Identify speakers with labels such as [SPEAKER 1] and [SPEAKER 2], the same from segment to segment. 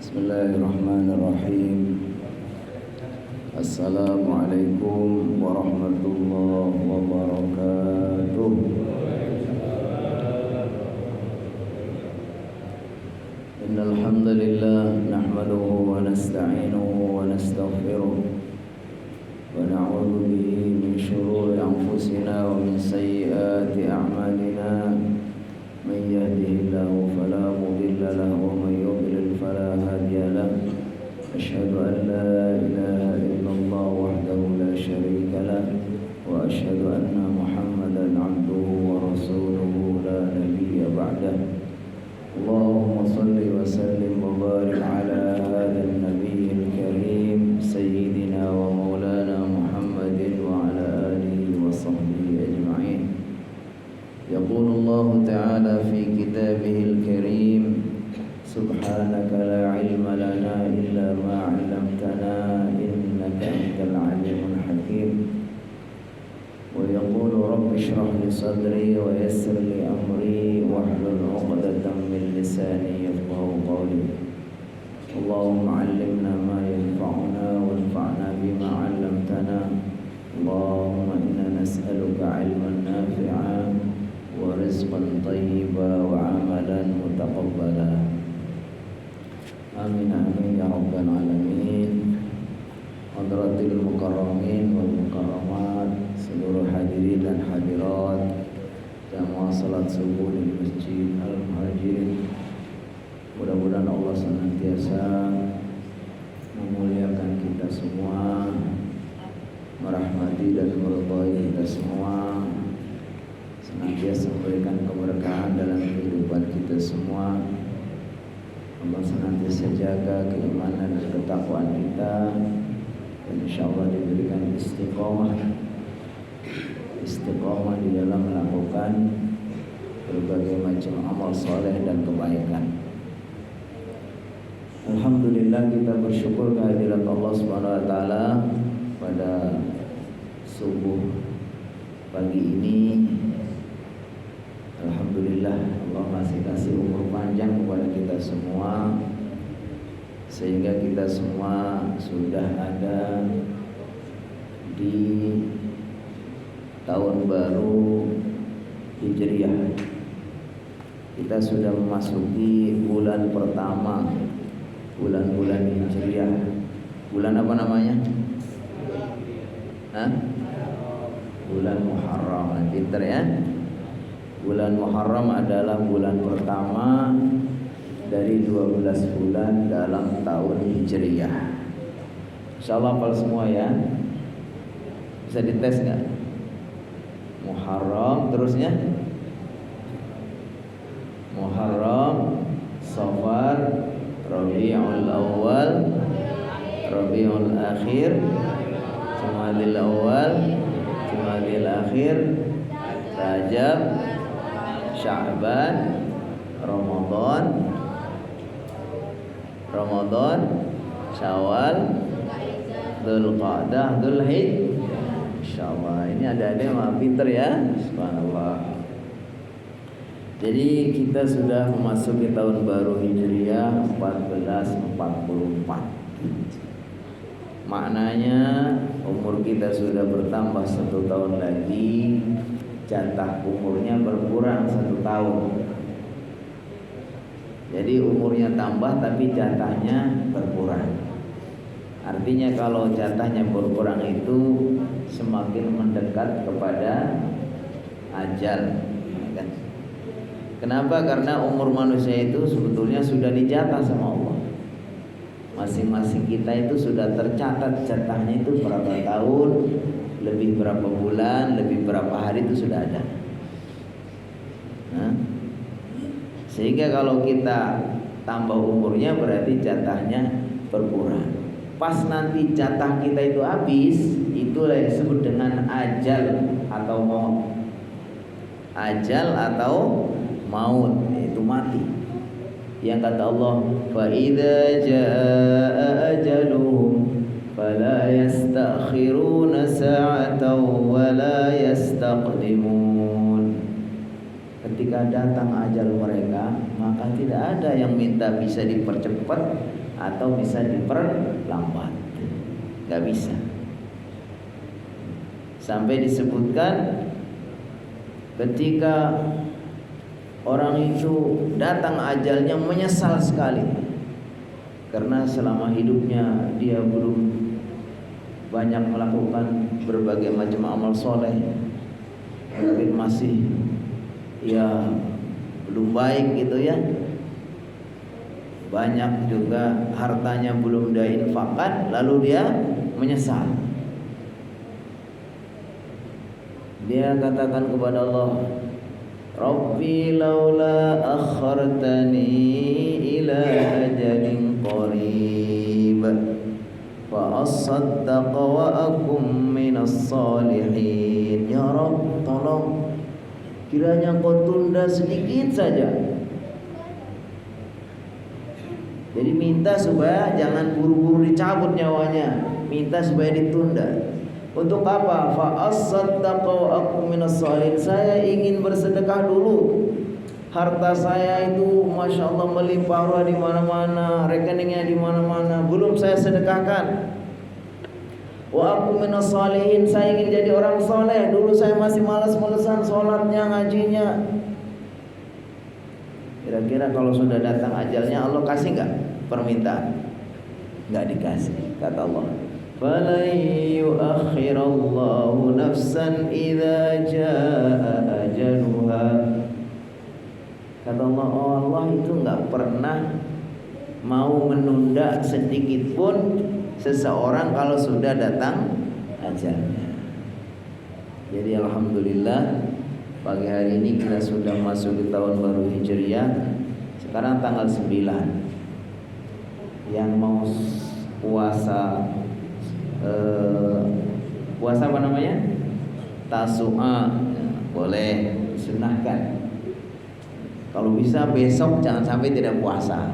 [SPEAKER 1] Bismillahirrahmanirrahim. Assalamualaikum warahmatullahi wabarakatuh. Innal hamdalillah nahmaduhu wa nasta'inuhu wa nastaghfiruh wa na'udzu bihi min shururi anfusina wa min sayyiati a'malina. Man yahdihillahu fala mudilla lahu wa man yudlil fala hadiya lahu. Asyhadu an la ilaha illallah wahdahu la syarika lahu wa asyhadu anna Muhammadan 'abduhu wa rasuluhu la nabiyya ba'dahu. Allahumma salli wa sallim wa barik ala hadzal nabiyil karim sayyidina wa maulana Muhammadin wa ala alihi wa sahbihi ajma'in. يقول الله تعالى في كتابه الكريم سبحانك لا علم لنا إلا ما علمتنا إنك أنت العليم الحكيم. ويقول رب اشرح لي صدري ويسر لي أمري واحلل عقدة من لساني يفقهوا قولي. اللهم علمنا ما ينفعنا وانفعنا بما علمتنا. اللهم إنا نسألك علما نافعا ورزقا طيبا وعملا متقبلا. آمين آمين يا رب العالمين. Hadratil mukarramin wal mukarramat, seluruh hadirin dan hadirat jamaah salat subuh di Masjid Al-Muhajirin, mudah-mudahan Allah senantiasa memuliakan kita semua, merahmati dan meridai kita semua, senantiasa memberikan keberkahan dalam kehidupan kita semua. Allah senantiasa jaga keimanan dan ketakwaan kita, dan insyaallah diberikan istiqomah di dalam melakukan berbagai macam amal soleh dan kebaikan. Alhamdulillah, kita bersyukur kehadirat Allah Subhanahu wa taala pada subuh pagi ini. Alhamdulillah, Allah masih kasih umur panjang kepada kita semua, sehingga kita semua sudah ada di tahun baru Hijriah. Kita sudah memasuki bulan pertama, bulan-bulan Hijriah. Bulan apa namanya? Bulan Muharram. Pinter ya. Bulan Muharram adalah bulan pertama dari 12 bulan dalam tahun Hijriah. Insyaallah hafal semua ya. Bisa dites enggak? Muharram, terusnya Muharram, Safar, Rabiul Awal, Rabiul Akhir, Jumadil Awal, Jumadil Akhir, Rajab, Sya'ban, Ramadan, Syawal, Dzulqa'dah, Dzulhijjah. Insyaallah ini ada yang pinter ya. Subhanallah. Jadi kita sudah memasuki tahun baru Hijriah 1444. Maknanya umur kita sudah bertambah 1 tahun lagi, jatah umurnya berkurang 1 tahun. Jadi umurnya tambah tapi jatahnya berkurang. Artinya kalau jatahnya berkurang itu semakin mendekat kepada ajal, kan? Kenapa? Karena umur manusia itu sebetulnya sudah dijatah sama Allah. Masing-masing kita itu sudah tercatat jatahnya itu berapa tahun, lebih berapa bulan, lebih berapa hari itu sudah ada. Sehingga kalau kita tambah umurnya berarti jatahnya berkurang. Pas nanti jatah kita itu habis, itulah yang disebut dengan ajal atau maut. Ajal atau maut itu mati. Yang kata Allah, fa idza jaa ajaluhum fala yastakhiruna sa'atan wa la yastaqdimun. Ketika datang ajal mereka, maka tidak ada yang minta bisa dipercepat atau bisa diperlambat. Nggak bisa. Sampai disebutkan ketika orang itu datang ajalnya menyesal sekali karena selama hidupnya dia belum banyak melakukan berbagai macam amal soleh, mungkin masih ya belum baik gitu ya, banyak juga hartanya belum dia infakkan, lalu dia menyesal. Dia katakan kepada Allah, Rabbi laula akhartani ila ajalin qarib fa asaddaqa wa akum minas salihin. Ya Rabb, tolong kiranya kau tunda sedikit saja. Jadi minta supaya jangan buru-buru dicabut nyawanya, minta supaya ditunda. Untuk apa? Fa asaddaqa wa akum minas salihin. Saya ingin bersedekah dulu. Harta saya itu masya Allah melimpah ruah di mana-mana, rekeningnya di mana-mana, belum saya sedekahkan. Wa akum minas salihin. Saya ingin jadi orang soleh. Dulu saya masih malas-malesan sholatnya, ngajinya. Kira-kira kalau sudah datang ajalnya Allah kasih nggak permintaan? Nggak dikasih. Kata Allah, فَلَنْ يُؤَخِّرَ اللَّهُ نَفْسًا إِذَا جَاءَ أَجَلُهَا. Kata Allah, Allah itu nggak pernah mau menunda sedikit pun seseorang kalau sudah datang ajalnya. Jadi alhamdulillah pagi hari ini kita sudah masuk di tahun baru Hijriah. Sekarang tanggal 9. Yang mau puasa apa namanya? Tasu'a boleh, disunahkan. Kalau bisa besok jangan sampai tidak puasa.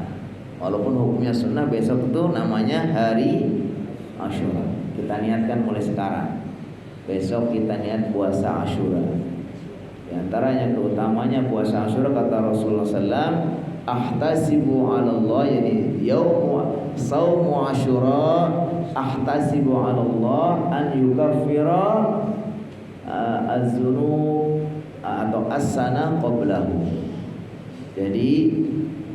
[SPEAKER 1] Walaupun hukumnya sunnah, besok itu namanya hari Asyura. Kita niatkan mulai sekarang. Besok kita niat puasa Asyura. Di antaranya keutamanya puasa Asyura kata Rasulullah SAW, ahtasibu 'ala Allah, yani yaum saumu Asyura, ahtasibu 'ala Allah an yukaffira az-dzunub atau as-sana qablahu. Jadi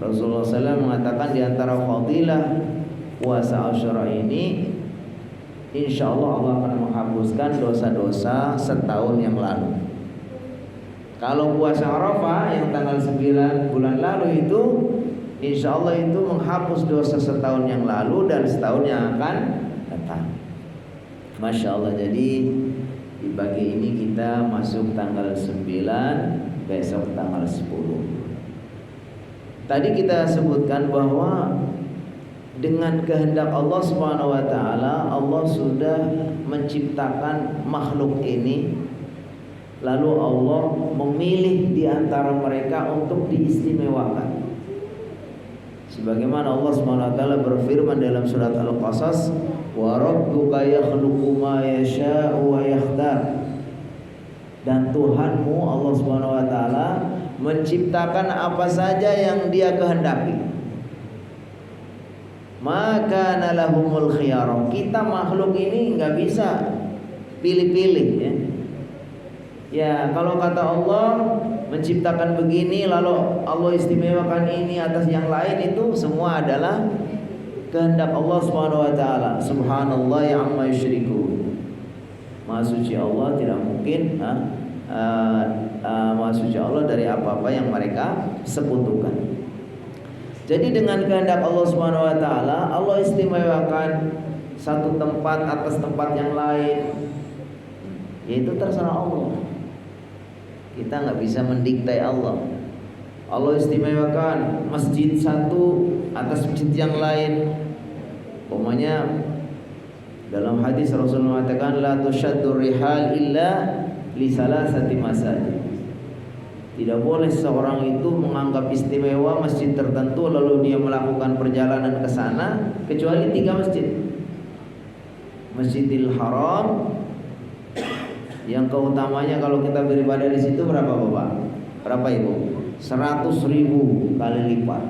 [SPEAKER 1] Rasulullah SAW mengatakan di antara fadilah puasa Asyura ini, insya Allah Allah akan menghapuskan dosa-dosa setahun yang lalu. Kalau puasa Arafah yang tanggal 9 bulan lalu itu, insya Allah itu menghapus dosa setahun yang lalu dan setahun yang akan datang. Masya Allah. Jadi di pagi ini kita masuk tanggal 9, besok tanggal 10. Tadi kita sebutkan bahwa dengan kehendak Allah Subhanahu wa taala, Allah sudah menciptakan makhluk ini, lalu Allah memilih di antara mereka untuk diistimewakan. Sebagaimana Allah Subhanahu wa taala berfirman dalam surat Al-Qasas, "Wa rabbuka yakhluqu ma yasha'u wa yakhtar." Dan Tuhanmu Allah Subhanahu wa taala menciptakan apa saja yang Dia kehendaki. Maka nalahumul khiyarah. Kita makhluk ini nggak bisa pilih-pilih ya. Ya, kalau kata Allah menciptakan begini lalu Allah istimewakan ini atas yang lain, itu semua adalah kehendak Allah Subhanahu wa taala. Subhanallah amma yusyrikun. Maha suci Allah, tidak mungkin Maha suci Allah dari apa-apa yang mereka sekutukan. Jadi dengan kehendak Allah Subhanahu wa taala, Allah istimewakan satu tempat atas tempat yang lain. Yaitu terserah Allah. Kita nggak bisa mendikte Allah. Allah istimewakan masjid satu atas masjid yang lain. Umpamanya dalam hadis Rasulullah mengatakan la tushaddur rihal illa li salasati masajid. Tidak boleh seorang itu menganggap istimewa masjid tertentu lalu dia melakukan perjalanan ke sana kecuali 3 masjid. Masjidil Haram yang keutamanya kalau kita beribadah di situ berapa Bapak? Berapa Ibu? 100.000 kali lipat.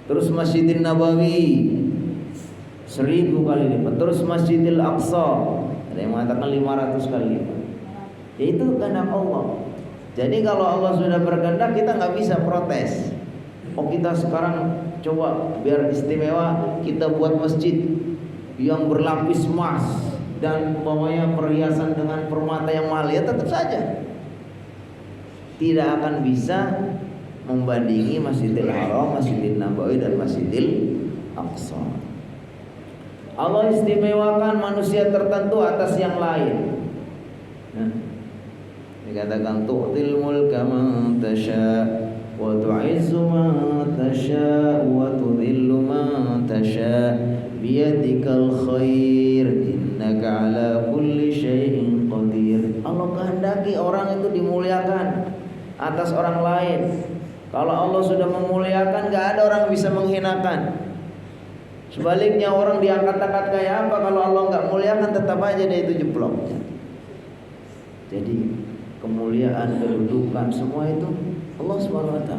[SPEAKER 1] Terus Masjidin Nabawi 1000 kali lipat. Terus Masjidil Aqsa ada yang mengatakan 500 kali lipat. Ya itu kehendak Allah. Jadi kalau Allah sudah berkehendak, kita nggak bisa protes. Oh, kita sekarang coba biar istimewa, kita buat masjid yang berlapis emas dan umpamanya perhiasan dengan permata yang mahal, ya tetap saja tidak akan bisa membandingi Masjidil Haram, Masjidil Nabawi dan Masjidil Aqsa. Allah istimewakan manusia tertentu atas yang lain. Nah, dikatakan tu'til mulka man tasha wa tu'izzu man tasha wa tudhillu man tasha biyadikal khair innaka ala kulli syai'in qadir. Allah kehendaki orang itu dimuliakan atas orang lain. Kalau Allah sudah memuliakan, gak ada orang bisa menghinakan. Sebaliknya orang diangkat-angkat kayak apa, kalau Allah gak muliakan tetap aja dia itu jeblok. Jadi kemuliaan, kedudukan, semua itu Allah SWT.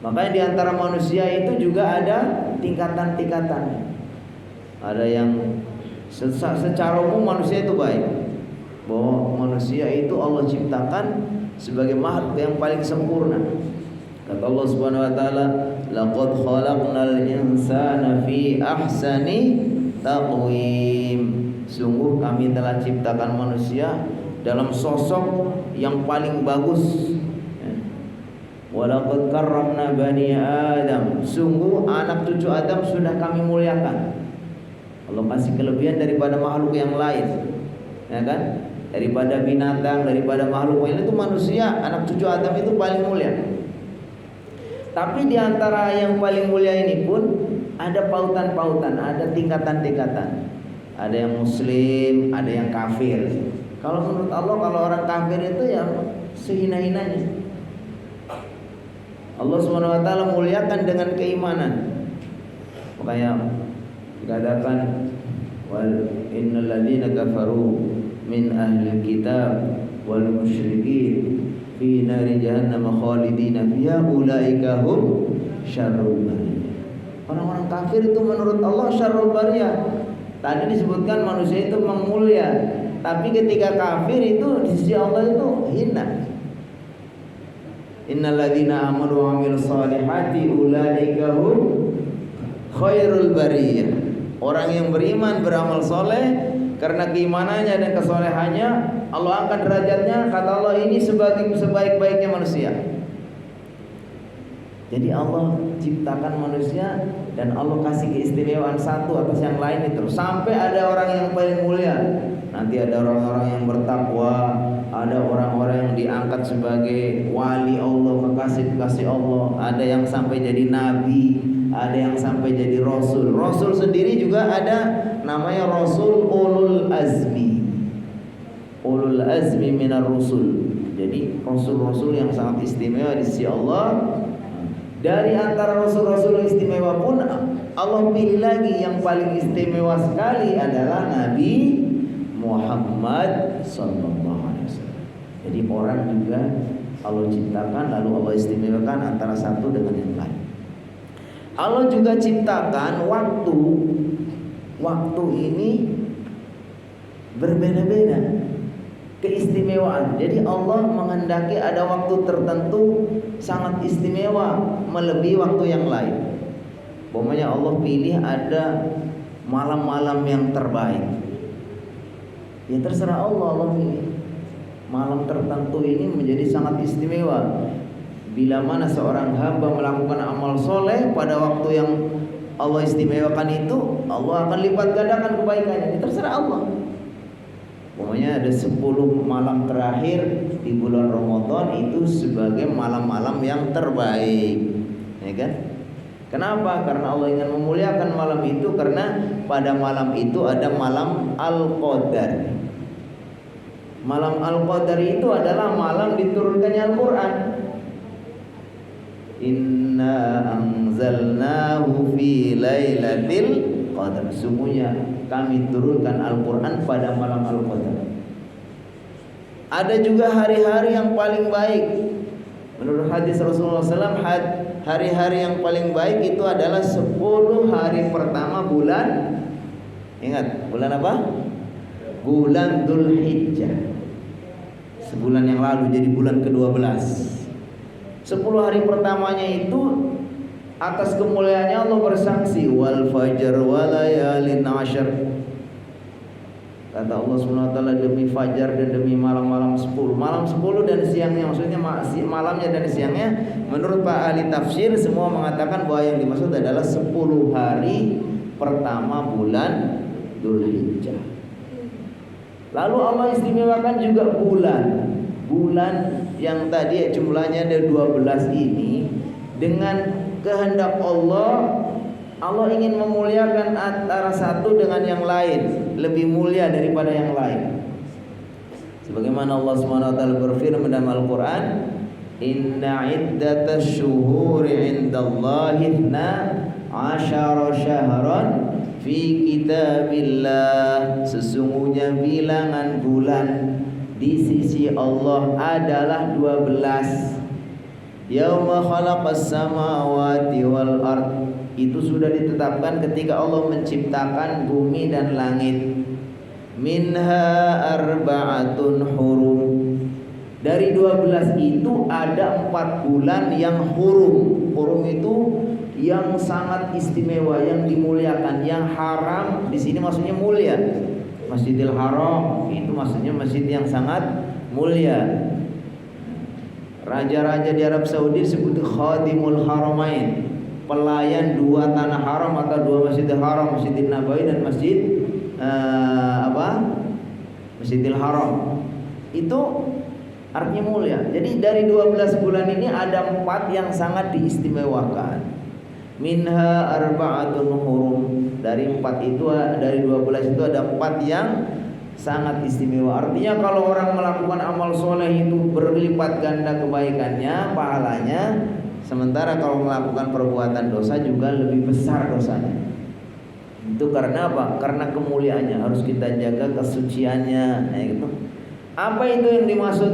[SPEAKER 1] Makanya di antara manusia itu juga ada tingkatan-tingkatan. Ada yang secara umum manusia itu baik, bahwa manusia itu Allah ciptakan sebagai makhluk yang paling sempurna. Kata Allah Subhanahu wa taala, laqad khalaqnal insana fi ahsani taqwim. Sungguh kami telah ciptakan manusia dalam sosok yang paling bagus. Walaqad karramna bani Adam. Sungguh anak cucu Adam sudah kami muliakan. Allah kasih kelebihan daripada makhluk yang lain, ya kan? Daripada binatang, daripada makhluk lain itu manusia, anak cucu Adam itu paling mulia. Tapi di antara yang paling mulia ini pun ada pautan-pautan, ada tingkatan-tingkatan. Ada yang muslim, ada yang kafir. Kalau menurut Allah, kalau orang kafir itu ya sehina-hinanya. Allah Subhanahu wa taala muliakan dengan keimanan. Makanya dikatakan wal innal ladzina kafaru min ahli kitab wal musyrikin fi nari jahannam khalidina fiha ulaika hum syarrul bariyah. Orang-orang kafir itu menurut Allah syarrul bariyah. Tadi disebutkan manusia itu memang mulia, tapi ketika kafir itu di sisi Allah itu hina. Innal ladzina amanu wa amilus solihati ulaika hum khairul bariyah. Orang yang beriman, beramal soleh, karena keimanannya dan kesolehannya Allah angkat derajatnya. Kata Allah, ini sebaik-baiknya manusia. Jadi Allah ciptakan manusia dan Allah kasih keistimewaan satu atas yang lain itu. Sampai ada orang yang paling mulia. Nanti ada orang-orang yang bertakwa, ada orang-orang yang diangkat sebagai wali Allah, kekasih-kekasih Allah, ada yang sampai jadi nabi, ada yang sampai jadi rasul. Rasul sendiri juga ada namanya rasul ulul azmi. Ulul azmi minar rusul. Jadi rasul-rasul yang sangat istimewa di sisi Allah. Dari antara rasul-rasul istimewa pun Allah pilih lagi yang paling istimewa sekali adalah Nabi Muhammad sallallahu alaihi wasallam. Jadi orang juga Allah ciptakan lalu Allah istimewakan antara satu dengan yang lain. Allah juga ciptakan waktu. Waktu ini berbeda-beda keistimewaan. Jadi Allah menghendaki ada waktu tertentu sangat istimewa melebihi waktu yang lain. Pokoknya Allah pilih ada malam-malam yang terbaik. Ya terserah Allah, Allah pilih malam tertentu ini menjadi sangat istimewa. Bila mana seorang hamba melakukan amal soleh pada waktu yang Allah istimewakan itu, Allah akan lipat gandakan kebaikannya. Ini terserah Allah. Pokoknya ada 10 malam terakhir di bulan Ramadan itu sebagai malam-malam yang terbaik, ya kan? Kenapa? Karena Allah ingin memuliakan malam itu, karena pada malam itu ada malam Al-Qadar. Malam Al-Qadar itu adalah malam diturunkannya Al-Quran. Inna anzalnahu fi lailatul qadar. Sungguhnya kami turunkan Al-Quran pada malam Al-Qadar. Ada juga hari-hari yang paling baik. Menurut hadis Rasulullah SAW, hari-hari yang paling baik itu adalah 10 hari pertama bulan. Ingat, bulan apa? Bulan Dzulhijjah. Sebulan yang lalu jadi bulan ke-12. 10 hari pertamanya itu atas kemuliaannya Allah bersaksi, wal fajr wa layalin 'ashr. Kata Allah SWT, demi fajar dan demi malam-malam 10. Malam 10 dan siangnya, maksudnya malamnya dan siangnya. Menurut Pak ahli tafsir semua mengatakan bahwa yang dimaksud adalah 10 hari pertama bulan Dzulhijjah. Lalu Allah istimewakan juga bulan yang tadi jumlahnya ada 12 ini. Dengan kehendak Allah ingin memuliakan antara satu dengan yang lain, lebih mulia daripada yang lain. Sebagaimana Allah SWT berfirman dalam Al-Quran, inna iddatasy syuhuri 'indallahi 12 syahran fi kitabillah. Sesungguhnya bilangan bulan di sisi Allah adalah 12. Yauma khalaqas samawati wal ard. Itu sudah ditetapkan ketika Allah menciptakan bumi dan langit. Minha arba'atun hurum. Dari 12 itu ada 4 bulan yang hurum. Hurum itu yang sangat istimewa, yang dimuliakan. Yang haram di sini maksudnya mulia. Masjidil Haram itu maksudnya masjid yang sangat mulia. Raja-raja di Arab Saudi disebut Khadimul Haramain, pelayan 2 tanah haram atau 2 Masjidil Haram, Masjidil Nabawi dan Masjid Masjidil Haram. Itu artinya mulia. Jadi dari 12 bulan ini ada 4 yang sangat diistimewakan. Minha arba'atun hurum. Dari 4 itu, dari 12 itu ada 4 yang sangat istimewa. Artinya kalau orang melakukan amal soleh itu berlipat ganda kebaikannya, pahalanya. Sementara kalau melakukan perbuatan dosa juga lebih besar dosanya. Itu karena apa? Karena kemuliaannya, harus kita jaga kesuciannya. Nah, gitu. Apa itu yang dimaksud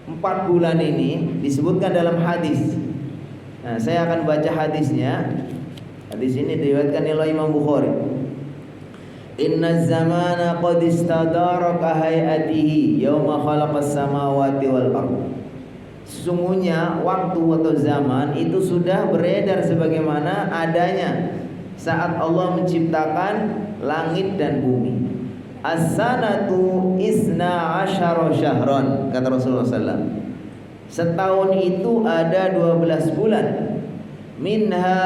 [SPEAKER 1] 4 bulan ini? Disebutkan dalam hadis. Nah, saya akan baca hadisnya. Hadis ini diriwayatkan oleh Imam Bukhari. Inna zamana qad istadara ka hayatihi yauma khalaqas samawati wal ardh. Sesungguhnya waktu atau zaman itu sudah beredar sebagaimana adanya saat Allah menciptakan langit dan bumi. As-sanatu isna asyara syahran, kata Rasulullah SAW. Setahun itu ada 12 bulan. Minha,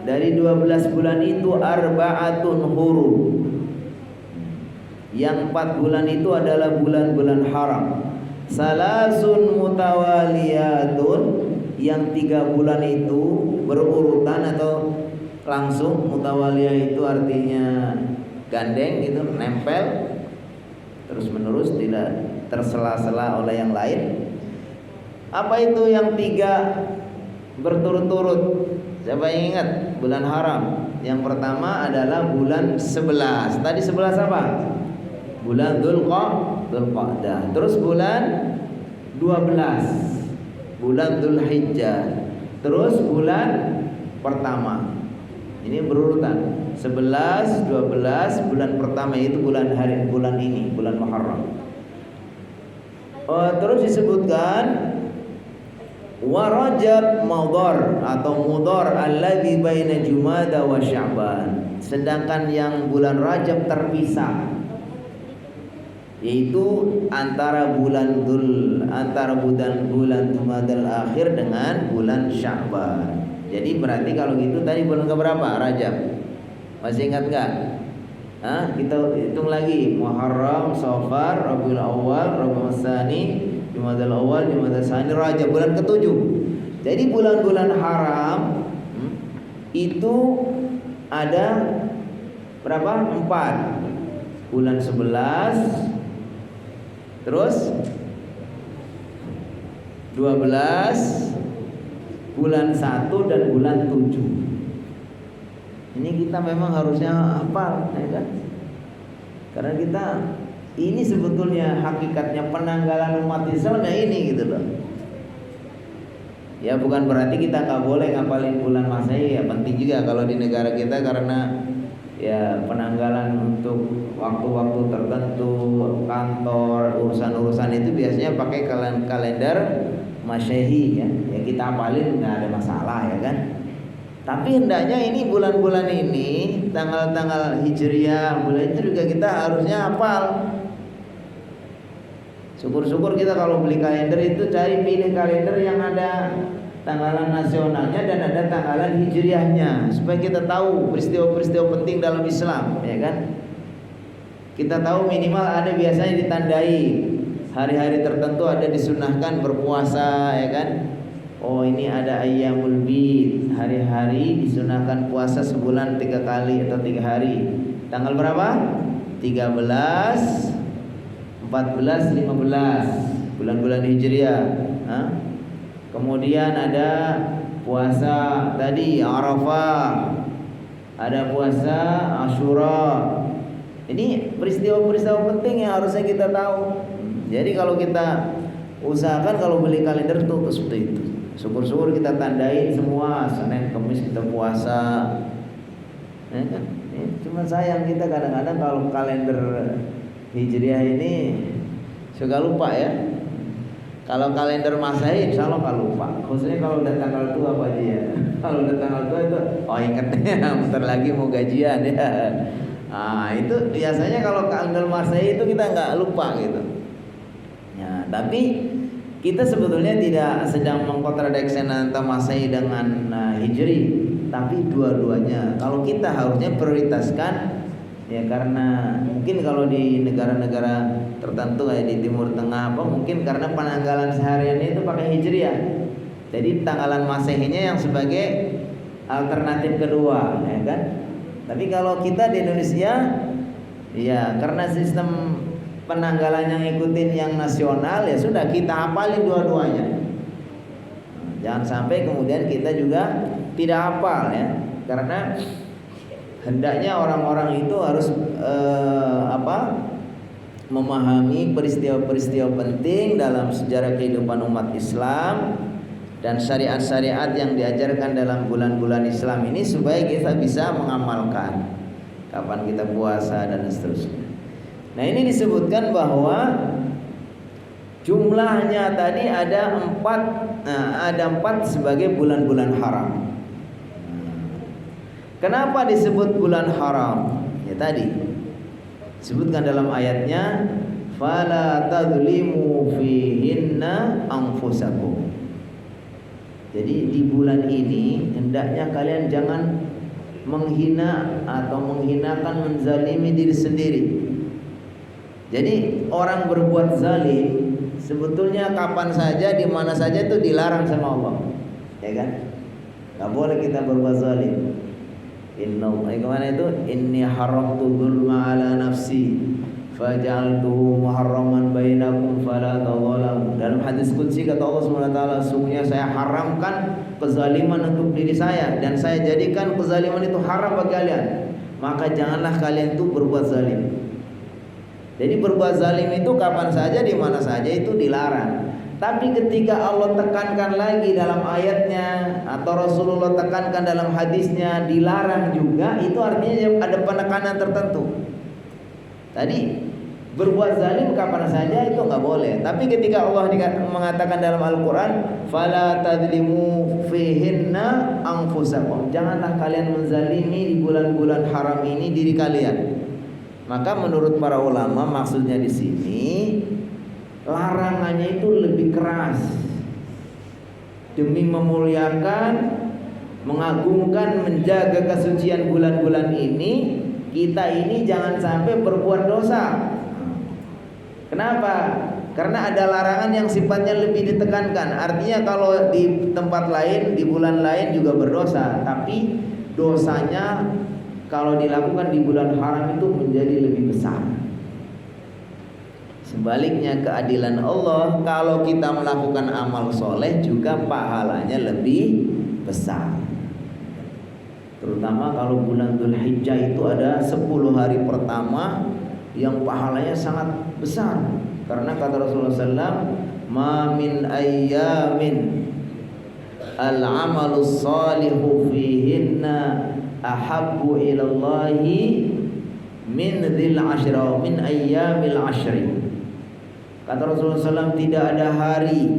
[SPEAKER 1] dari 12 bulan itu arba'atun hurum. Yang 4 bulan itu adalah bulan-bulan haram. Salasun mutawaliyatun, yang 3 bulan itu berurutan atau langsung. Mutawaliyah itu artinya gandeng gitu, nempel terus menerus, tidak tersela-sela oleh yang lain. Apa itu yang 3 berturut-turut? Siapa yang ingat bulan haram? Yang pertama adalah bulan 11. Tadi 11 apa? Bulan Dzulqa'dah. Terus bulan 12, bulan Dzulhijjah. Terus bulan pertama. Ini berurutan 11, 12, bulan pertama itu bulan ini, bulan Muharram. Terus disebutkan wa Rajab Mudhar atau Mudhar alladzi baina Jumada wa Sya'ban. Sedangkan yang bulan Rajab terpisah, yaitu antara bulan Jumadal Akhir dengan bulan Sya'ban. Jadi berarti kalau gitu tadi bulan keberapa? Rajab. Masih ingat enggak? Kita hitung lagi. Muharram, Safar, Rabiul Awal, Rabiul Tsani, Jumadal Awal, Jumadal Tsani, Rajab, bulan ke-7. Jadi bulan-bulan haram itu ada berapa? 4. Bulan 11, terus 12, bulan 1 dan bulan 7. Ini kita memang harusnya hafal, ya kan? Karena kita ini sebetulnya hakikatnya penanggalan umat Islam ya ini gitu loh. Ya bukan berarti kita nggak boleh ngapalin bulan Masehi, ya penting juga kalau di negara kita karena ya penanggalan untuk waktu-waktu tertentu, kantor, urusan-urusan itu biasanya pakai kalender Masehi ya. Ya kita apalin nggak ada masalah ya kan. Tapi hendaknya ini bulan-bulan ini, tanggal-tanggal Hijriah, bulan itu juga kita harusnya hafal. Syukur-syukur kita kalau beli kalender itu pilih kalender yang ada tanggalan nasionalnya dan ada tanggalan hijriahnya supaya kita tahu peristiwa-peristiwa penting dalam Islam, ya kan? Kita tahu minimal ada biasanya ditandai hari-hari tertentu ada disunahkan berpuasa, ya kan? Oh ini ada Ayyamul Bid, hari-hari disunahkan puasa sebulan 3 kali atau 3 hari. Tanggal berapa? 13, 14, 15 bulan-bulan Hijriah. Kemudian ada puasa tadi Arafah, ada puasa Asyura. Ini peristiwa-peristiwa penting yang harusnya kita tahu. Jadi kalau kita usahakan kalau beli kalender tuh seperti itu. Syukur-syukur kita tandain semua Senin Kamis kita puasa. Ya kan? Cuma sayang kita kadang-kadang kalau kalender Hijriah ini suka lupa ya. Kalau kalender Masehi insya Allah nggak lupa. Khususnya kalau udah tanggal tua apa aja ya. Kalau udah tanggal tua itu inget ya, bentar lagi mau gajian ya. Itu biasanya kalau kalender Masehi itu kita nggak lupa gitu. Ya, tapi kita sebetulnya tidak sedang mengkontradiksi antara Masehi dengan Hijri, tapi dua-duanya. Kalau kita harusnya prioritaskan ya karena mungkin kalau di negara-negara tertentu kayak di Timur Tengah mungkin karena penanggalan sehariannya itu pakai Hijriah. Jadi tanggalan Masehinya yang sebagai alternatif kedua, ya kan? Tapi kalau kita di Indonesia ya karena sistem penanggalan yang ngikutin yang nasional ya sudah kita hafalin dua-duanya. Jangan sampai kemudian kita juga tidak hafal ya. Karena hendaknya orang-orang itu harus memahami peristiwa-peristiwa penting dalam sejarah kehidupan umat Islam dan syariat-syariat yang diajarkan dalam bulan-bulan Islam ini supaya kita bisa mengamalkan kapan kita puasa dan seterusnya. Nah ini disebutkan bahwa jumlahnya tadi ada 4 sebagai bulan-bulan haram. Kenapa disebut bulan haram? Ya tadi disebutkan dalam ayatnya fala tadzlimu fihinna anfusakum. Jadi di bulan ini hendaknya kalian jangan menghina atau menghinakan menzalimi diri sendiri. Jadi orang berbuat zalim sebetulnya kapan saja di mana saja itu dilarang sama Allah. Ya kan? Enggak boleh kita berbuat zalim. Kemana itu? Inni haramtu dzulma ala nafsi faj'altuhu muharraman bainakum fala tadzalamu. Dalam hadis qudsi kata Allah SWT, sungguhnya saya haramkan kezaliman untuk diri saya dan saya jadikan kezaliman itu haram bagi kalian. Maka janganlah kalian itu berbuat zalim. Jadi berbuat zalim itu kapan saja di mana saja itu dilarang. Tapi ketika Allah tekankan lagi dalam ayatnya atau Rasulullah tekankan dalam hadisnya dilarang juga, itu artinya ada penekanan tertentu. Tadi berbuat zalim kapan saja itu nggak boleh. Tapi ketika Allah mengatakan dalam Al-Quran, fala tadzlimu fihinna anfusakum, janganlah kalian menzalimi di bulan-bulan haram ini diri kalian. Maka menurut para ulama maksudnya di sini larangannya itu lebih keras demi memuliakan, mengagungkan, menjaga kesucian bulan-bulan ini. Kita ini jangan sampai berbuat dosa. Kenapa? Karena ada larangan yang sifatnya lebih ditekankan. Artinya kalau di tempat lain, di bulan lain juga berdosa, tapi dosanya kalau dilakukan di bulan haram itu menjadi lebih besar. Sebaliknya keadilan Allah, kalau kita melakukan amal soleh juga pahalanya lebih besar. Terutama kalau bulan Dzulhijjah itu ada 10 hari pertama yang pahalanya sangat besar. Karena kata Rasulullah SAW, ma min ayyamin al-amalus salihu fihinna ahabbu ilallahi min dzil ashra min ayyamil ashri. Kata Rasulullah SAW, tidak ada hari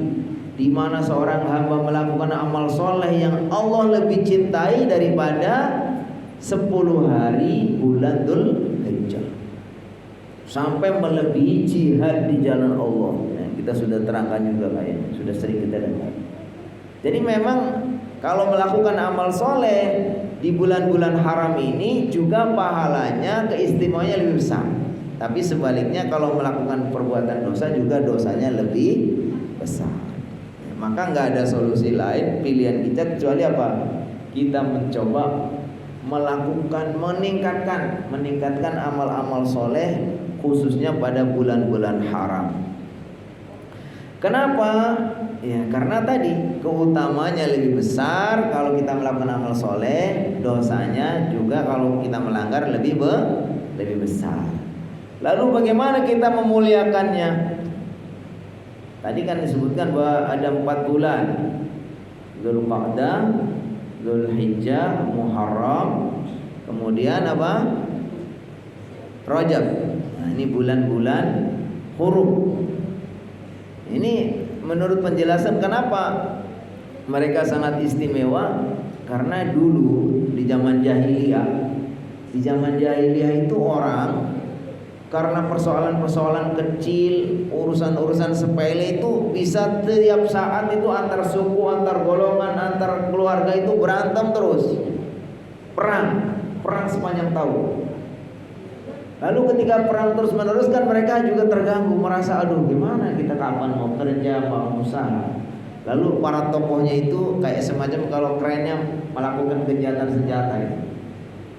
[SPEAKER 1] di mana seorang hamba melakukan amal soleh yang Allah lebih cintai daripada 10 hari bulan Dzulhijjah, sampai melebihi jihad di jalan Allah. Nah, kita sudah terangkan juga kayaknya, sudah sering kita dengar. Jadi memang kalau melakukan amal soleh di bulan-bulan haram ini juga pahalanya, keistimewaannya lebih besar. Tapi sebaliknya kalau melakukan perbuatan dosa juga dosanya lebih besar. Maka nggak ada solusi lain pilihan kita kecuali apa? Kita mencoba melakukan, meningkatkan amal-amal soleh khususnya pada bulan-bulan haram. Kenapa? Ya karena tadi keutamanya lebih besar kalau kita melakukan amal soleh, dosanya juga kalau kita melanggar lebih besar. Lalu bagaimana kita memuliakannya? Tadi kan disebutkan bahwa ada 4 bulan, Dzulqa'dah, Dzulhijjah, Muharram, kemudian apa? Rajab. Nah, ini bulan-bulan huruf. Ini menurut penjelasan kenapa mereka sangat istimewa, karena dulu di zaman jahiliyah itu orang karena persoalan-persoalan kecil, urusan-urusan sepele itu bisa tiap saat itu antar suku, antar golongan, antar keluarga itu berantem terus, perang sepanjang tahun. Lalu ketika perang terus menerus kan mereka juga terganggu, merasa aduh gimana kita kapan mau kerja, mau usaha. Lalu para tokohnya itu kayak semacam kalau kerennya melakukan kejahatan senjata gitu.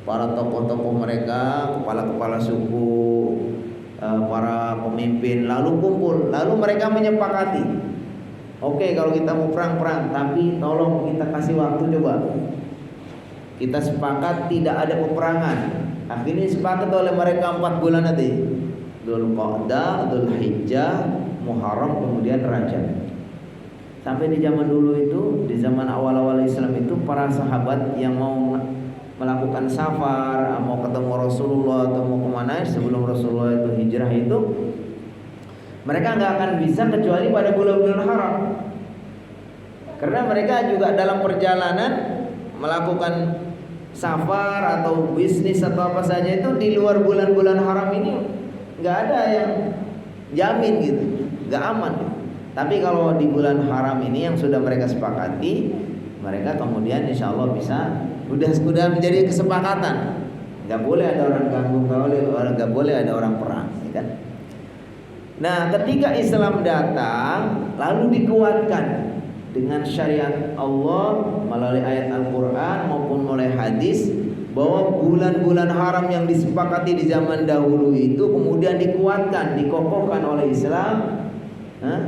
[SPEAKER 1] Para tokoh-tokoh mereka, kepala-kepala suku, para pemimpin lalu kumpul, lalu mereka menyepakati, oke, kalau kita mau perang, tapi tolong kita kasih waktu coba. Kita sepakat tidak ada peperangan. Akhirnya sepakat oleh mereka 4 bulan nanti, Dzulqa'dah, Dzulhijjah, Muharram, kemudian Rajab. Sampai di zaman dulu itu, di zaman awal-awal Islam itu, para sahabat yang mau melakukan safar, mau ketemu Rasulullah atau mau kemana sebelum Rasulullah itu hijrah itu, mereka nggak akan bisa kecuali pada bulan-bulan haram. Karena mereka juga dalam perjalanan melakukan safar atau bisnis atau apa saja itu di luar bulan-bulan haram ini nggak ada yang jamin gitu, nggak aman. Tapi kalau di bulan haram ini yang sudah mereka sepakati, mereka kemudian insya Allah bisa, sudah menjadi kesepakatan. Nggak boleh ada orang ganggu, nggak boleh ada orang perang, ya kan? Nah, ketika Islam datang, lalu dikuatkan dengan syariat Allah melalui ayat Al-Quran maupun melalui hadis, bahwa bulan-bulan haram yang disepakati di zaman dahulu itu kemudian dikuatkan, dikokohkan oleh Islam.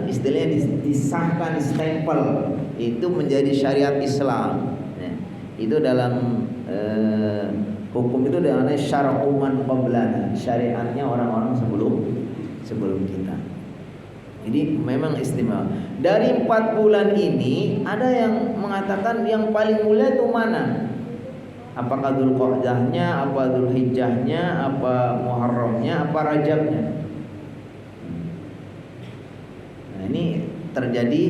[SPEAKER 1] Istilahnya disahkan, stempel, itu menjadi syariat Islam. Itu dalam hukum itu namanya syar'u man qablana, syariatnya orang-orang sebelum kita. Jadi memang istimewa. Dari 4 bulan ini ada yang mengatakan yang paling mulia itu mana? Apakah Dzulqa'dahnya, apa Dzulhijjahnya, apa Muharramnya, apa Rajabnya? Nah, ini terjadi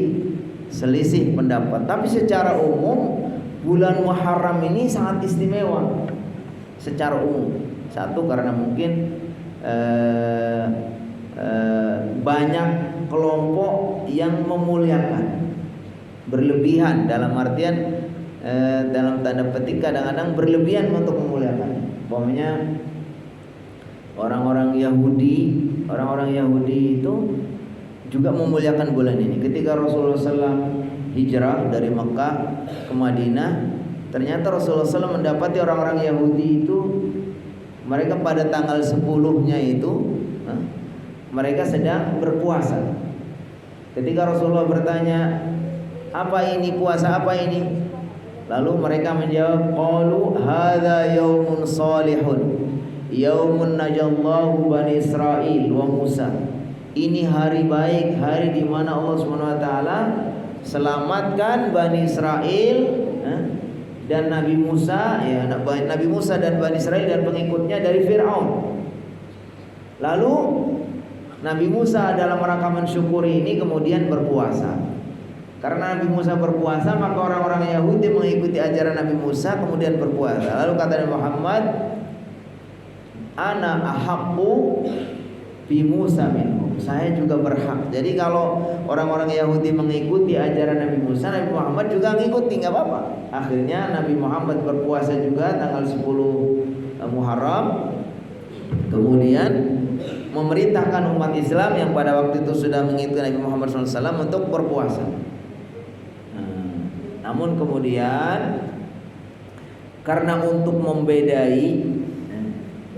[SPEAKER 1] selisih pendapat. Tapi secara umum bulan Muharram ini sangat istimewa. Secara umum. Satu karena mungkin banyak kelompok yang memuliakan, berlebihan dalam artian dalam tanda petik kadang-kadang berlebihan untuk memuliakan. Umpamanya orang-orang Yahudi itu juga memuliakan bulan ini. Ketika Rasulullah SAW hijrah dari Mekah ke Madinah, ternyata Rasulullah SAW mendapati orang-orang Yahudi itu, mereka pada tanggal 10-nya itu mereka sedang berpuasa. Ketika Rasulullah bertanya, apa ini puasa, apa ini? Lalu mereka menjawab, qalu hadza yaumun salihun, yaumun najallahu bani Israil wa Musa. Ini hari baik, hari di mana Allah Subhanahu wa taala selamatkan Bani Israel dan Nabi Musa, ya, Nabi Musa dan Bani Israel dan pengikutnya dari Fir'aun. Lalu Nabi Musa dalam rangka mensyukuri ini kemudian berpuasa. Karena Nabi Musa berpuasa, maka orang-orang Yahudi mengikuti ajaran Nabi Musa kemudian berpuasa. Lalu kata Nabi Muhammad, ana ahaqqu bi Musa minhum. Saya juga berhak. Jadi kalau orang-orang Yahudi mengikuti ajaran Nabi Musa, Nabi Muhammad juga ngikuti, enggak apa-apa. Akhirnya Nabi Muhammad berpuasa juga tanggal 10 Muharram. Kemudian memerintahkan umat Islam yang pada waktu itu sudah mengikuti Nabi Muhammad SAW untuk berpuasa. Namun kemudian karena untuk membedai,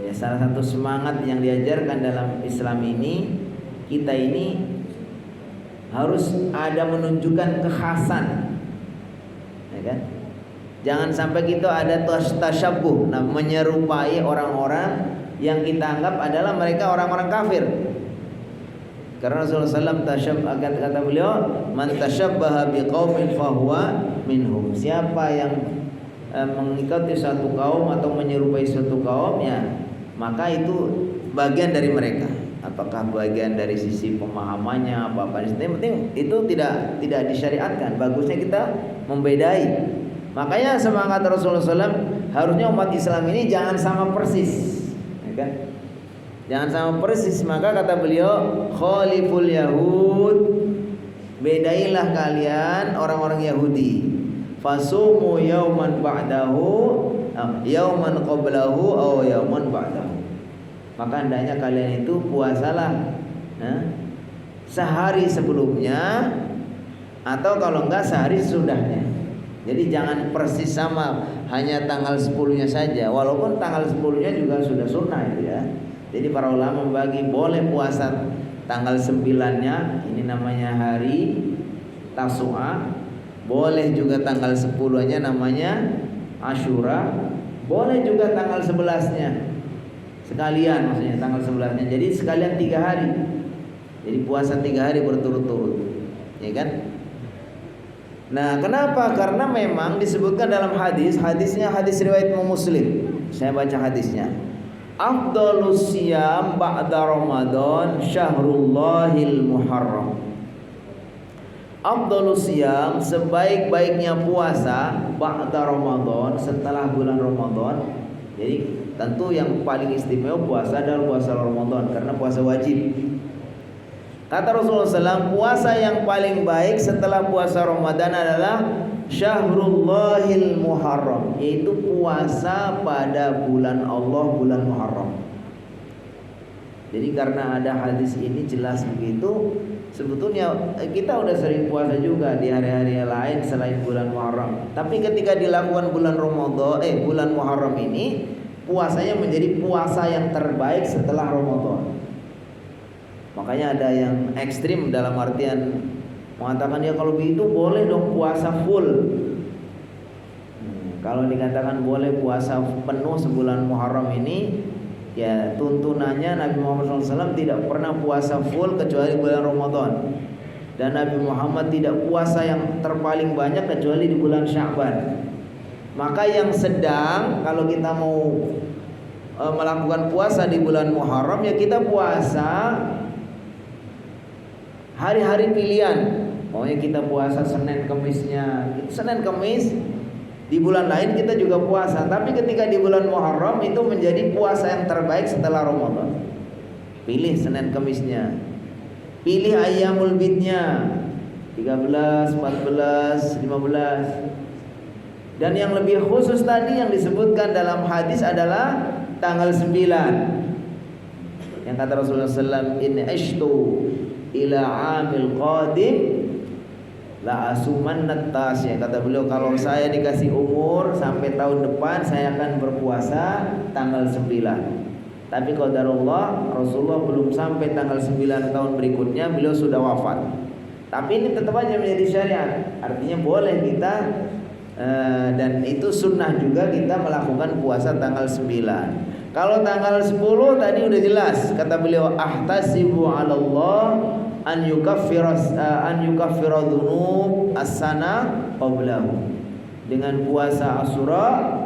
[SPEAKER 1] ya, salah satu semangat yang diajarkan dalam Islam ini, kita ini harus ada menunjukkan kekhasan, ya kan? Jangan sampai kita ada tasyabbuh, nah, menyerupai orang-orang yang kita anggap adalah mereka orang-orang kafir. Karena Rasulullah SAW kata beliau, man tasyabbaha biqaumin fahuwa minhum. Siapa yang mengikuti suatu kaum atau menyerupai suatu kaum, ya, maka itu bagian dari mereka. Apakah bagian dari sisi pemahamannya apa-apa, yang penting itu tidak disyariatkan. Bagusnya kita membedai. Makanya semangat Rasulullah SAW, harusnya umat Islam ini jangan sama persis, ya kan? Jangan sama persis. Maka kata beliau, khaliful yahud, bedailah kalian orang-orang Yahudi. Fasumu yauman ba'dahu, yauman qablahu, aw yauman ba'dahu. Maka hendaknya kalian itu puasalah sehari sebelumnya, atau kalau enggak sehari sesudahnya. Jadi jangan persis sama, hanya tanggal 10-nya saja. Walaupun tanggal 10-nya juga sudah sunnah itu, ya. Jadi para ulama membagi, boleh puasa tanggal 9-nya, ini namanya hari Tasu'a. Boleh juga tanggal 10-nya namanya Asyura. Boleh juga tanggal 11-nya. Sekalian maksudnya tanggal 11-nya. Jadi sekalian 3 hari. Jadi puasa 3 hari berturut-turut, ya kan? Nah, kenapa? Karena memang disebutkan dalam hadisnya hadis riwayat Muslim. Saya baca hadisnya. Afdhalus siyam ba'da Ramadan syahrullahil muharram. Afdhalus siyam, sebaik-baiknya puasa ba'da Ramadan, setelah bulan Ramadan. Jadi tentu yang paling istimewa puasa adalah puasa Ramadan karena puasa wajib. Kata Rasulullah SAW, puasa yang paling baik setelah puasa Ramadan adalah Syahrullahil Muharram, yaitu puasa pada bulan Allah, bulan Muharram. Jadi karena ada hadis ini jelas begitu, sebetulnya kita udah sering puasa juga di hari-hari lain selain bulan Muharram. Tapi ketika dilakukan bulan Ramadan, bulan Muharram ini, puasanya menjadi puasa yang terbaik setelah Ramadan. Makanya ada yang ekstrim dalam artian mengatakan, ya kalau begitu boleh dong puasa full. Kalau dikatakan boleh puasa penuh sebulan Muharram ini, ya tuntunannya Nabi Muhammad SAW tidak pernah puasa full kecuali bulan Ramadan. Dan Nabi Muhammad tidak puasa yang terpaling banyak kecuali di bulan Sya'ban. Maka yang sedang, kalau kita mau melakukan puasa di bulan Muharram, ya kita puasa hari-hari pilihan. Pokoknya kita puasa Senin Kemisnya, Senin Kemis. Di bulan lain kita juga puasa, tapi ketika di bulan Muharram itu menjadi puasa yang terbaik setelah Ramadan. Pilih Senin Kemisnya, pilih Ayyamul Bidnya 13, 14, 15. Dan yang lebih khusus tadi yang disebutkan dalam hadis adalah tanggal 9. Yang kata Rasulullah SAW, in ashtu ila amil qadim la asuman tasya. Kata beliau, kalau saya dikasih umur sampai tahun depan, saya akan berpuasa tanggal 9. Tapi qadarullah, Rasulullah belum sampai tanggal 9 tahun berikutnya beliau sudah wafat. Tapi ini tetap aja menjadi syariat. Artinya boleh kita dan itu sunnah juga kita melakukan puasa tanggal 9. Kalau tanggal 10 tadi udah jelas, kata beliau, ahtasibu 'alallah an yukaffira dzunub as-sana qablahu. Dengan puasa Asyura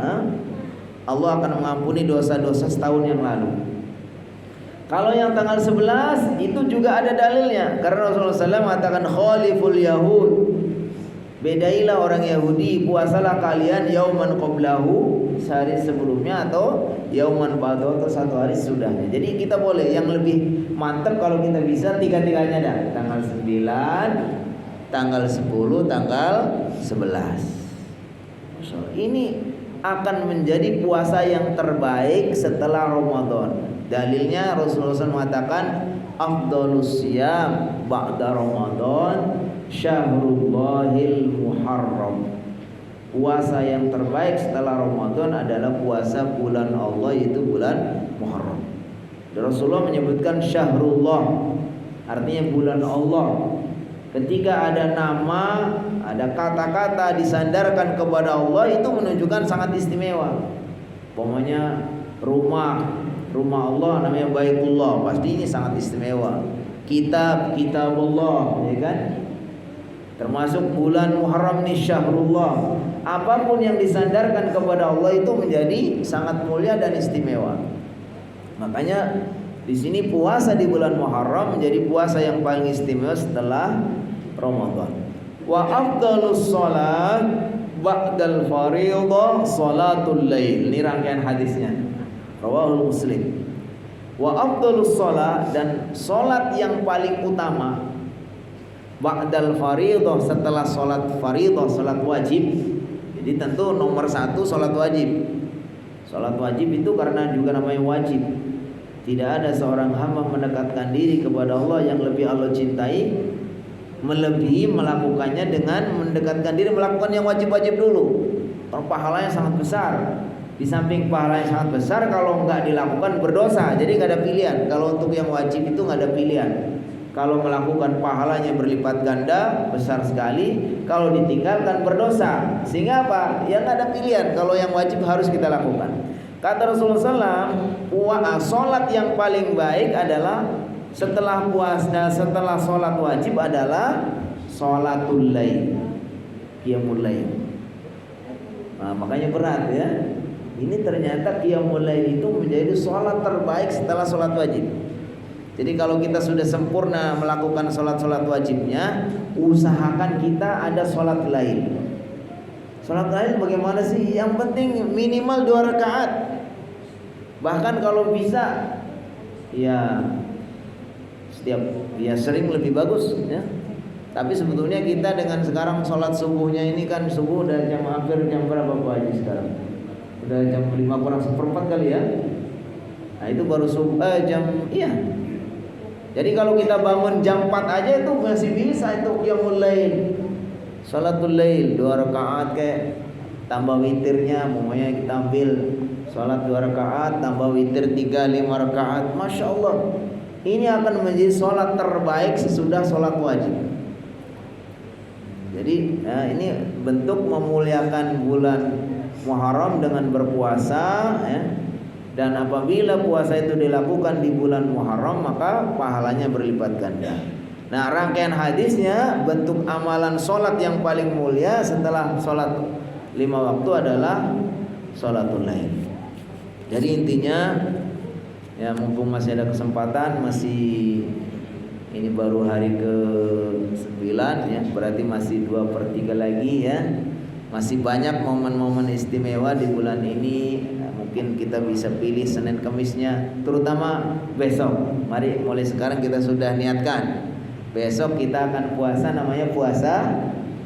[SPEAKER 1] Allah akan mengampuni dosa-dosa setahun yang lalu. Kalau yang tanggal 11 itu juga ada dalilnya, karena Rasulullah SAW mengatakan khaliful yahud, bedailah orang Yahudi, puasalah kalian yauman qablahu, sehari sebelumnya, atau yauman ba'dahu, atau satu hari sudahnya. Jadi kita boleh yang lebih mantap kalau kita bisa tiga-tiganya dah, tanggal 9, tanggal 10, tanggal 11. Ini akan menjadi puasa yang terbaik setelah Ramadan. Dalilnya Rasulullah SAW mengatakan afdhalus siyam ba'da Ramadan Syahrullahil Muharram. Puasa yang terbaik setelah Ramadan adalah puasa bulan Allah, yaitu bulan Muharram. Dan Rasulullah menyebutkan Syahrullah, artinya bulan Allah. Ketika ada nama, ada kata-kata disandarkan kepada Allah, itu menunjukkan sangat istimewa. Pokoknya rumah Allah namanya Baitullah, pasti ini sangat istimewa. Kitabullah, ya kan? Termasuk bulan Muharram ini Syahrullah. Apapun yang disandarkan kepada Allah itu menjadi sangat mulia dan istimewa. Makanya di sini puasa di bulan Muharram menjadi puasa yang paling istimewa setelah Ramadan. Wa afdhalus shalah ba'dal fardhah salatul lail. Ini rangkaian hadisnya. Rawahul Muslim. Wa afdhalus shalah, dan salat yang paling utama ba'dal fardhah, setelah salat fardhah, salat wajib. Jadi tentu nomor 1 salat wajib. Salat wajib itu karena juga namanya wajib. Tidak ada seorang hamba mendekatkan diri kepada Allah yang lebih Allah cintai melebihi melakukannya dengan mendekatkan diri melakukan yang wajib-wajib dulu. Pahalanya sangat besar. Di samping pahalanya sangat besar, kalau nggak dilakukan berdosa. Jadi nggak ada pilihan. Kalau untuk yang wajib itu nggak ada pilihan. Kalau melakukan pahalanya berlipat ganda, besar sekali. Kalau ditinggalkan berdosa. Sehingga apa? Ya nggak ada pilihan. Kalau yang wajib harus kita lakukan. Kata Rasulullah SAW, sholat yang paling baik adalah setelah puasa, setelah sholat wajib adalah sholatul lail, qiyamul lail. Nah, makanya berat ya. Ini ternyata qiyamul lail itu menjadi sholat terbaik setelah sholat wajib. Jadi kalau kita sudah sempurna melakukan sholat-sholat wajibnya, usahakan kita ada sholat lail. Sholat lail bagaimana sih? Yang penting minimal 2 rakaat. Bahkan kalau bisa ya sering lebih bagus ya. Tapi sebetulnya kita dengan sekarang sholat subuhnya ini kan subuh udah hampir jam berapa Pak Haji sekarang? Udah jam 5 kurang 1/4 kali ya. Nah itu baru subuh iya. Jadi kalau kita bangun jam 4 aja itu masih bisa itu qiyamul lail. Sholatul lail 2 rakaat kayak tambah witirnya, pokoknya kita ambil sholat 2 rakaat tambah witir 3-5 rakaat. Masya Allah, ini akan menjadi sholat terbaik sesudah sholat wajib. Jadi ini bentuk memuliakan bulan Muharram dengan berpuasa ya. Dan apabila puasa itu dilakukan di bulan Muharram, maka pahalanya berlipat ganda. Nah, rangkaian hadisnya, bentuk amalan sholat yang paling mulia setelah sholat 5 waktu adalah sholatul lail. Jadi intinya ya, mumpung masih ada kesempatan, masih ini baru hari ke-9 ya, berarti masih 2/3 lagi ya. Masih banyak momen-momen istimewa di bulan ini. Mungkin kita bisa pilih Senin Kemisnya, terutama besok. Mari mulai sekarang kita sudah niatkan. Besok kita akan puasa, namanya puasa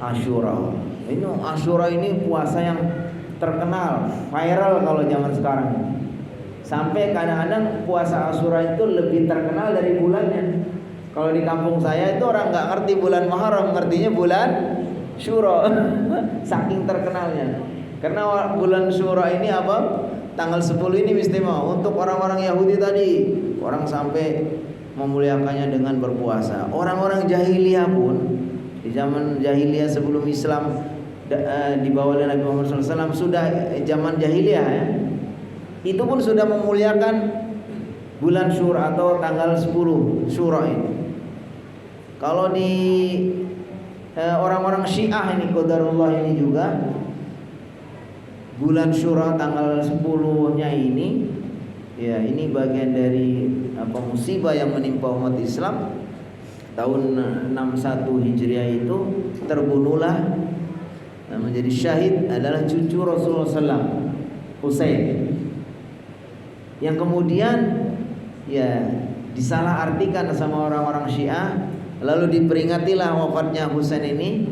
[SPEAKER 1] Asyura. Ini Asyura ini puasa yang terkenal, viral kalau zaman sekarang. Sampai kadang-kadang puasa Asyura itu lebih terkenal dari bulannya. Kalau di kampung saya itu orang nggak ngerti bulan Muharram, ngertinya bulan Syura. Saking terkenalnya. Karena bulan Syura ini apa? Tanggal 10 ini istimewa untuk orang-orang Yahudi tadi. Orang sampai memuliakannya dengan berpuasa. Orang-orang jahiliyah pun di zaman jahiliyah sebelum Islam dibawa oleh Nabi Muhammad SAW, sudah zaman jahiliyah ya, itu pun sudah memuliakan bulan Syura atau tanggal 10 Syura ini. Kalau di orang-orang Syiah ini qadarullah ini juga bulan Syura tanggal 10-nya ini, ya ini bagian dari musibah yang menimpa umat Islam. Tahun 61 Hijriah itu terbunuhlah, menjadi syahid adalah cucu Rasulullah SAW, Husain, yang kemudian ya disalahartikan sama orang-orang Syiah. Lalu diperingatilah wafatnya Husain ini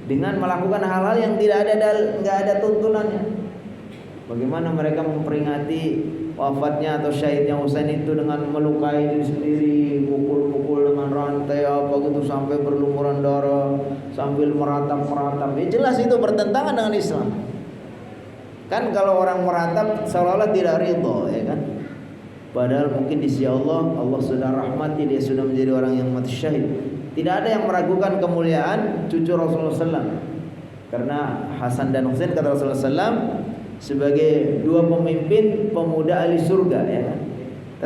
[SPEAKER 1] dengan melakukan hal-hal yang nggak ada tuntunannya. Bagaimana mereka memperingati wafatnya atau syahidnya Husain itu dengan melukai diri sendiri, mukul-mukul dengan rantai apa gitu sampai berlumuran darah, sambil meratap-meratap. Ya jelas itu bertentangan dengan Islam. Kan kalau orang meratap seolah-olah tidak ridho, ya kan? Padahal mungkin di sisi Allah sudah rahmati, dia sudah menjadi orang yang mati syahid. Tidak ada yang meragukan kemuliaan cucu Rasulullah SAW. Karena Hasan dan Husain kata Rasulullah SAW sebagai dua pemimpin pemuda ahli surga, ya kan?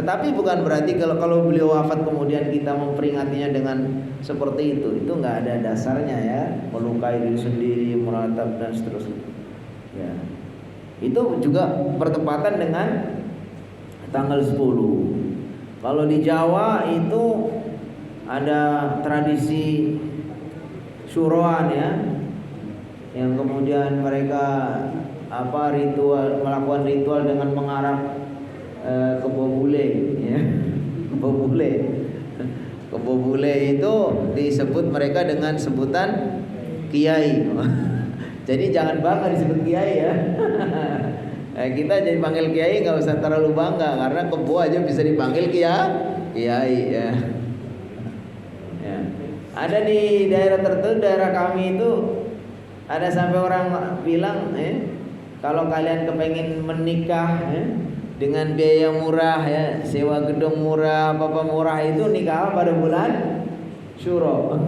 [SPEAKER 1] Tetapi bukan berarti kalau beliau wafat kemudian kita memperingatinya dengan seperti itu nggak ada dasarnya, ya. Melukai diri sendiri, meratap dan seterusnya. Ya. Itu juga bertepatan dengan tanggal 10. Kalau di Jawa itu ada tradisi syuroan, ya, yang kemudian mereka melakukan ritual dengan mengarak kebo bule, ya. Kebo bule itu disebut mereka dengan sebutan kiai. Jadi jangan bangga disebut kiai, ya. Kita jadi panggil kiai nggak usah terlalu bangga, karena kebo aja bisa dipanggil kiai, ya. Ya. Ada di daerah tertentu, daerah kami itu ada sampai orang bilang, kalau kalian kepengen menikah, dengan biaya murah, ya, sewa gedung murah, apa murah, itu nikah pada bulan Syuro.